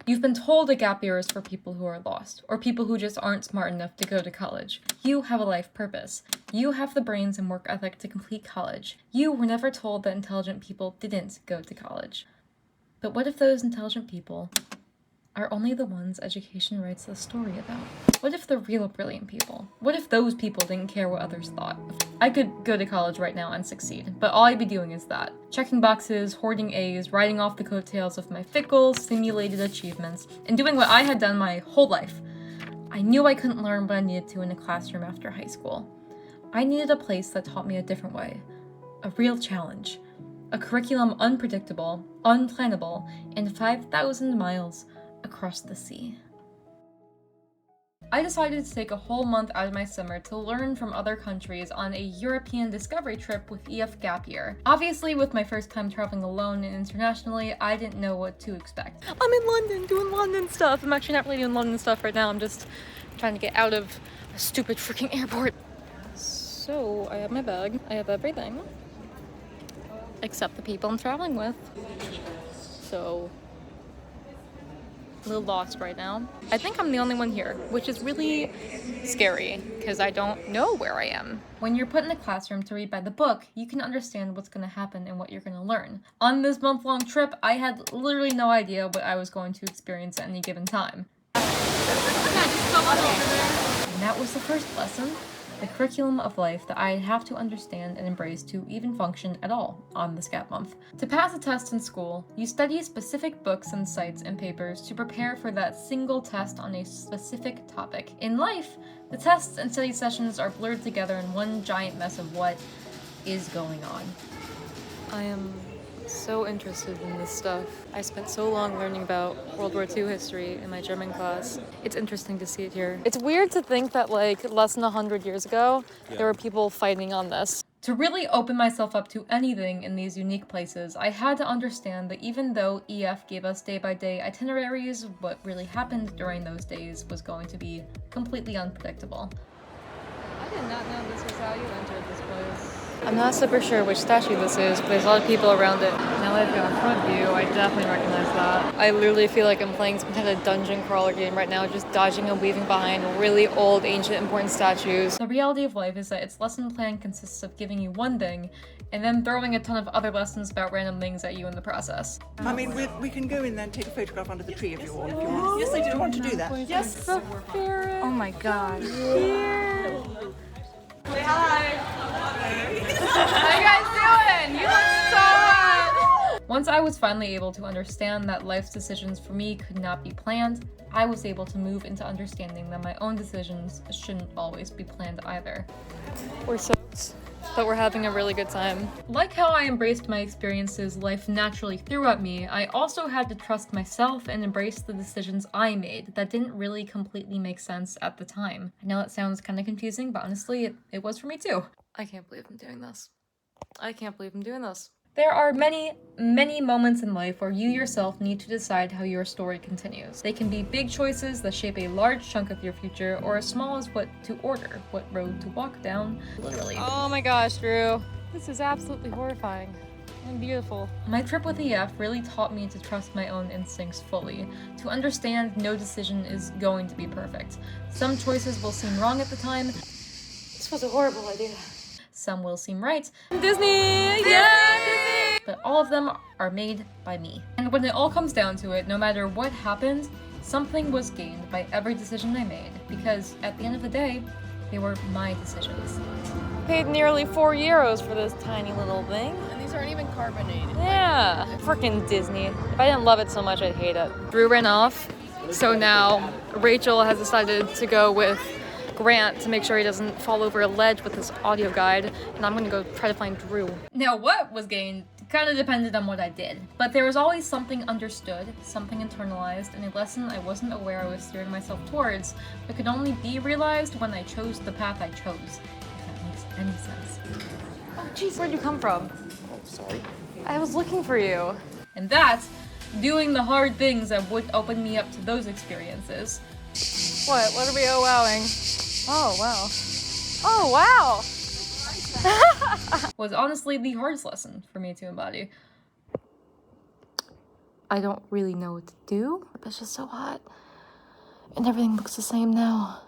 You've been told a gap year is for people who are lost, or people who just aren't smart enough to go to college. You have a life purpose. You have the brains and work ethic to complete college. You were never told that intelligent people didn't go to college. But what if those intelligent people are only the ones education writes a story about? What if the real brilliant people? What if those people didn't care what others thought? I could go to college right now and succeed, but all I'd be doing is that. Checking boxes, hoarding A's, riding off the coattails of my fickle, simulated achievements, and doing what I had done my whole life. I knew I couldn't learn what I needed to in a classroom after high school. I needed a place that taught me a different way. A real challenge. A curriculum unpredictable, unplannable, and 5,000 miles across the sea. I decided to take a whole month out of my summer to learn from other countries on a European discovery trip with EF Gap Year. Obviously, with my first time traveling alone and internationally, I didn't know what to expect. I'm in London doing London stuff. I'm actually not really doing London stuff right now. I'm just trying to get out of a stupid freaking airport. So, I have my bag. I have everything. Except the people I'm traveling with. So, a little lost right now. I think I'm the only one here, which is really scary because I don't know where I am. When you're put in a classroom to read by the book, you can understand what's going to happen and what you're going to learn. On this month-long trip, I had literally no idea what I was going to experience at any given time. And that was the first lesson. The curriculum of life that I'd have to understand and embrace to even function at all on this gap month. To pass a test in school, you study specific books and sites and papers to prepare for that single test on a specific topic. In life, the tests and study sessions are blurred together in one giant mess of what is going on. I am so interested in this stuff. I spent so long learning about World War II history in my German class. It's interesting to see it here. It's weird to think that like less than 100 years ago, there were people fighting on this. To really open myself up to anything in these unique places, I had to understand that even though EF gave us day-by-day itineraries, what really happened during those days was going to be completely unpredictable. I did not know this was how you entered this place. I'm not super sure which statue this is, but there's a lot of people around it. Now that I've got a front view, I definitely recognize that. I literally feel like I'm playing some kind of dungeon crawler game right now, just dodging and weaving behind really old, ancient, important statues. The reality of life is that its lesson plan consists of giving you one thing, and then throwing a ton of other lessons about random things at you in the process. I mean, we can go in there and take a photograph under the tree if you want. Yes, I do want to do that. Yes, the ferret. Oh my god. Here. Say hi. How you guys doing? You look so hot. Once I was finally able to understand that life's decisions for me could not be planned, I was able to move into understanding that my own decisions shouldn't always be planned either. We're soaked, but we're having a really good time. Like how I embraced my experiences life naturally threw at me, I also had to trust myself and embrace the decisions I made that didn't really completely make sense at the time. I know it sounds kind of confusing, but honestly, it was for me too. I can't believe I'm doing this. I can't believe I'm doing this. There are many, many moments in life where you yourself need to decide how your story continues. They can be big choices that shape a large chunk of your future, or as small as what to order, what road to walk down, literally. Oh my gosh, Drew. This is absolutely horrifying and beautiful. My trip with EF really taught me to trust my own instincts fully, to understand no decision is going to be perfect. Some choices will seem wrong at the time. This was a horrible idea. Some will seem right. Disney! Yeah, Disney! But all of them are made by me. And when it all comes down to it, no matter what happened, something was gained by every decision I made, because at the end of the day, they were my decisions. Paid nearly €4 for this tiny little thing. And these aren't even carbonated. Yeah, freaking Disney. If I didn't love it so much, I'd hate it. Drew ran off, so now Rachel has decided to go with Grant to make sure he doesn't fall over a ledge with his audio guide, and I'm gonna go try to find Drew. Now, what was gained kind of depended on what I did, but there was always something understood, something internalized, and a lesson I wasn't aware I was steering myself towards, but could only be realized when I chose the path I chose, if that makes any sense. Oh jeez, where'd you come from? Oh, sorry. I was looking for you. And that's doing the hard things that would open me up to those experiences. What are we wowing? Oh, wow. Oh, wow! Was honestly the hardest lesson for me to embody. I don't really know what to do. It's just so hot. And everything looks the same now.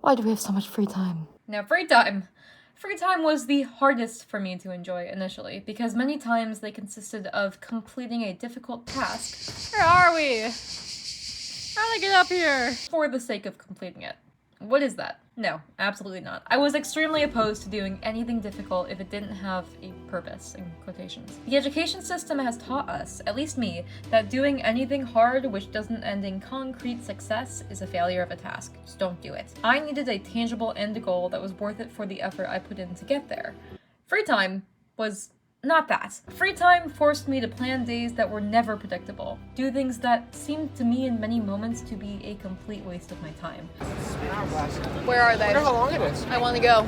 Why do we have so much free time? Now, free time. Free time was the hardest for me to enjoy initially, because many times they consisted of completing a difficult task. Where are we? How do I get up here? For the sake of completing it. What is that? No, absolutely not. I was extremely opposed to doing anything difficult if it didn't have a purpose, in quotations. The education system has taught us, at least me, that doing anything hard which doesn't end in concrete success is a failure of a task. Just don't do it. I needed a tangible end goal that was worth it for the effort I put in to get there. Free time was not that. Free time forced me to plan days that were never predictable, do things that seemed to me in many moments to be a complete waste of my time. Where are they? I wonder how long it is. I want to go.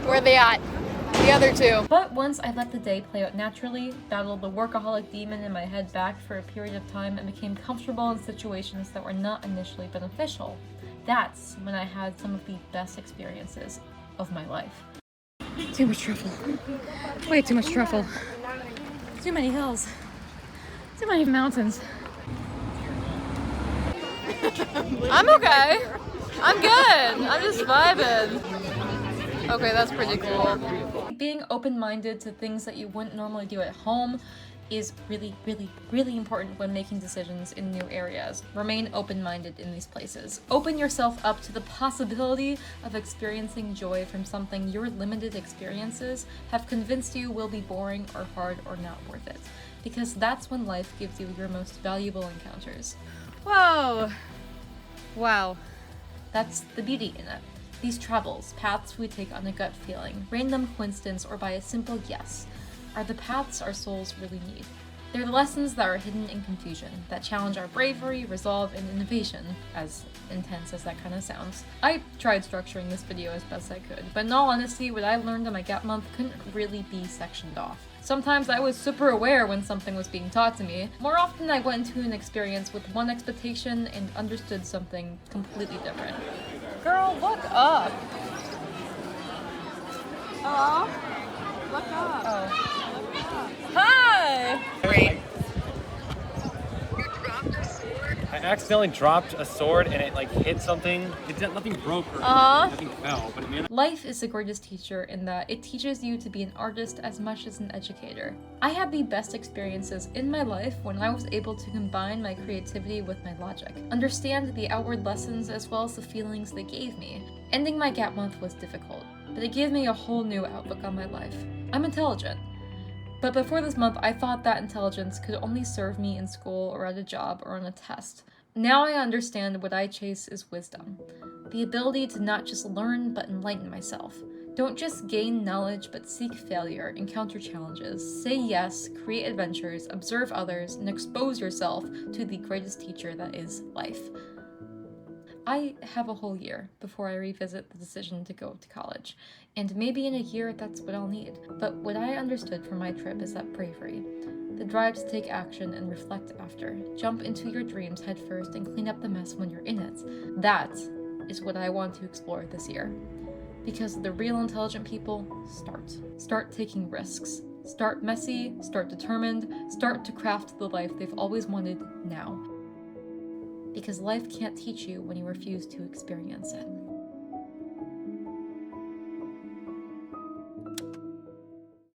Where are they at? The other two. But once I let the day play out naturally, battled the workaholic demon in my head back for a period of time, and became comfortable in situations that were not initially beneficial, that's when I had some of the best experiences of my life. Too much truffle. Way too much truffle. Too many hills. Too many mountains. I'm okay. I'm good. I'm just vibing. Okay, that's pretty cool. Being open-minded to things that you wouldn't normally do at home is really, really, really important when making decisions in new areas. Remain open-minded in these places. Open yourself up to the possibility of experiencing joy from something your limited experiences have convinced you will be boring or hard or not worth it. Because that's when life gives you your most valuable encounters. Whoa. Wow. That's the beauty in it. These travels, paths we take on a gut feeling, random coincidence, or by a simple yes, are the paths our souls really need. They're the lessons that are hidden in confusion, that challenge our bravery, resolve, and innovation, as intense as that kind of sounds. I tried structuring this video as best I could, but in all honesty, what I learned in my gap month couldn't really be sectioned off. Sometimes I was super aware when something was being taught to me. More often I went into an experience with one expectation and understood something completely different. Girl, look up. Oh. Look up. Oh. Hi! I accidentally dropped a sword and it like hit something. Nothing broke or nothing fell, but it made. Life is the greatest teacher in that it teaches you to be an artist as much as an educator. I had the best experiences in my life when I was able to combine my creativity with my logic, understand the outward lessons as well as the feelings they gave me. Ending my gap month was difficult, but it gave me a whole new outlook on my life. I'm intelligent. But before this month, I thought that intelligence could only serve me in school or at a job or on a test. Now I understand what I chase is wisdom. The ability to not just learn, but enlighten myself. Don't just gain knowledge, but seek failure, encounter challenges, say yes, create adventures, observe others, and expose yourself to the greatest teacher that is life. I have a whole year before I revisit the decision to go to college, and maybe in a year that's what I'll need. But what I understood from my trip is that bravery, the drive to take action and reflect after, jump into your dreams head first and clean up the mess when you're in it, that is what I want to explore this year. Because the real intelligent people start taking risks, start messy, start determined, start to craft the life they've always wanted now. Because life can't teach you when you refuse to experience it.